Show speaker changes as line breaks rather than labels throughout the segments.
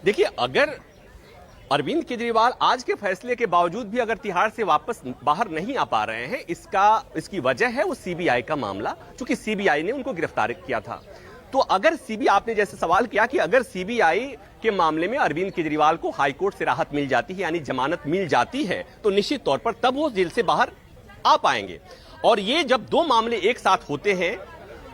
देखिए, अगर अरविंद केजरीवाल आज के फैसले के बावजूद भी अगर तिहाड़ से वापस बाहर नहीं आ पा रहे हैं, इसकी वजह है वो सीबीआई का मामला, क्योंकि सीबीआई ने उनको गिरफ्तार किया था। तो अगर सीबीआई, आपने जैसे सवाल किया कि अगर सीबीआई के मामले में अरविंद केजरीवाल को हाईकोर्ट से राहत मिल जाती है, यानी जमानत मिल जाती है, तो निश्चित तौर पर तब वो जेल से बाहर आ पाएंगे। और ये जब दो मामले एक साथ होते हैं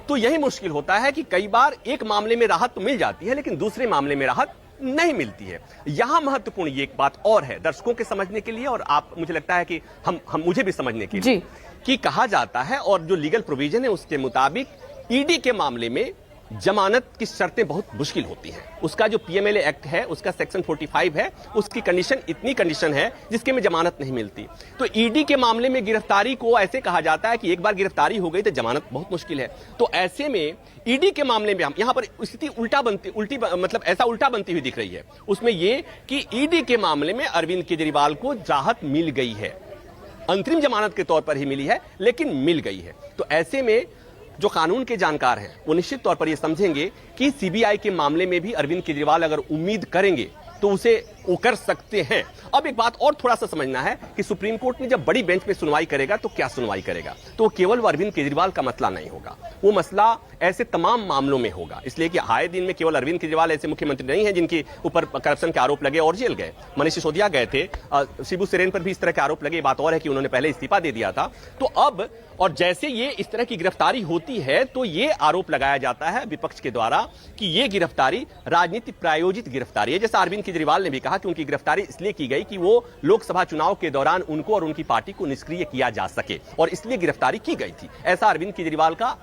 तो यही मुश्किल होता है कि कई बार एक मामले में राहत तो मिल जाती है, लेकिन दूसरे मामले में राहत नहीं मिलती है। यहां महत्वपूर्ण ये एक बात और है दर्शकों के समझने के लिए, और आप, मुझे लगता है कि हम मुझे भी समझने के लिए, कि कहा जाता है और जो लीगल प्रोविजन है उसके मुताबिक ईडी के मामले में जमानत की शर्तें बहुत मुश्किल होती हैं। उसका जो पीएमएलए एक्ट है, उसका सेक्शन 45 है, उसकी कंडीशन, इतनी कंडीशन है जिसके में जमानत नहीं मिलती। तो ईडी के मामले में गिरफ्तारी को ऐसे कहा जाता है कि एक बार गिरफ्तारी हो गई तो जमानत बहुत मुश्किल है। तो ऐसे में ईडी के मामले में हम यहां पर स्थिति मतलब ऐसा उल्टा बनती हुई दिख रही है। उसमें यह कि ईडी के मामले में अरविंद केजरीवाल को राहत मिल गई है, अंतरिम जमानत के तौर पर ही मिली है, लेकिन मिल गई है। तो ऐसे में जो कानून के जानकार हैं वो निश्चित तौर पर यह समझेंगे कि सीबीआई के मामले में भी अरविंद केजरीवाल अगर उम्मीद करेंगे तो उसे वो कर सकते हैं। अब एक बात और थोड़ा सा समझना है कि सुप्रीम कोर्ट में जब बड़ी बेंच में सुनवाई करेगा तो क्या सुनवाई करेगा, तो केवल वो अरविंद केजरीवाल का मसला नहीं होगा, वो मसला ऐसे तमाम मामलों में होगा। इसलिए कि आए दिन में केवल अरविंद केजरीवाल ऐसे मुख्यमंत्री नहीं है जिनके ऊपर करप्शन के आरोप लगे और जेल गए। मनीष सिसोदिया गए थे, शिबू सोरेन पर भी इस तरह के आरोप लगे। बात और है कि उन्होंने पहले इस्तीफा दे दिया था। तो अब, और जैसे ये इस तरह की गिरफ्तारी होती है तो ये आरोप लगाया जाता है विपक्ष के द्वारा कि ये गिरफ्तारी राजनीति प्रायोजित गिरफ्तारी है। जैसा अरविंद केजरीवाल ने भी कहा कि उनकी गिरफ्तारी इसलिए की गई कि वो लोकसभा चुनाव के दौरान उनको और उनकी पार्टी को निष्क्रिय किया जा सके, और इसलिए गिरफ्तारी की गई थी। ऐसा अरविंद केजरीवाल का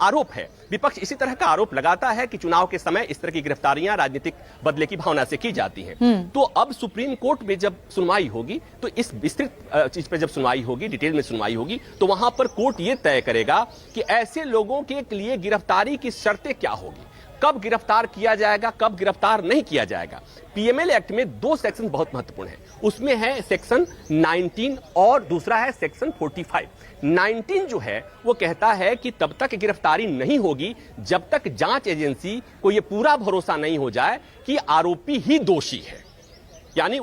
आरोप है। विपक्ष इसी तरह का आरोप लगाता है कि चुनाव के समय इस तरह की गिरफ्तारियां राजनीतिक बदले की भावना से की जाती हैं। तो अब सुप्रीम कोर्ट में जब सुनवाई होगी, तो इस विस्तृत चीज पर जब सुनवाई होगी, डिटेल में सुनवाई होगी, तो वहां पर कोर्ट यह तय करेगा कि ऐसे लोगों के लिए गिरफ्तारी की शर्तें क्या होगी, कब गिरफ्तार किया जाएगा, कब गिरफ्तार नहीं किया जाएगा। पीएमएलए एक्ट में दो सेक्शन बहुत महत्वपूर्ण हैं। उसमें है सेक्शन 19 और दूसरा है सेक्शन 45। 19 जो है वो कहता है कि तब तक गिरफ्तारी नहीं होगी जब तक जांच एजेंसी को यह पूरा भरोसा नहीं हो जाए कि आरोपी ही दोषी है, यानी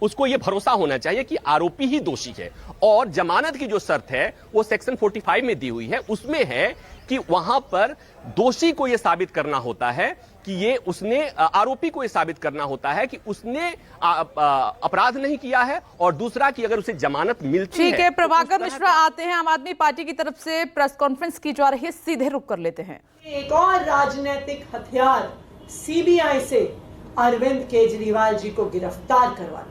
उसको यह भरोसा होना चाहिए कि आरोपी ही दोषी है। और जमानत की जो शर्त है वो सेक्शन 45 में दी हुई है। उसमें है कि वहां पर दोषी को यह साबित करना होता है कि आरोपी को यह साबित करना होता है कि उसने अपराध नहीं किया है, और दूसरा कि अगर उसे जमानत मिलती है।
ठीक है, प्रभाकर मिश्रा आते हैं आम आदमी पार्टी की तरफ से प्रेस कॉन्फ्रेंस की जा रही है, सीधे रुक कर लेते हैं।
एक और राजनीतिक हथियार सीबीआई से अरविंद केजरीवाल जी को गिरफ्तार करवा लिया।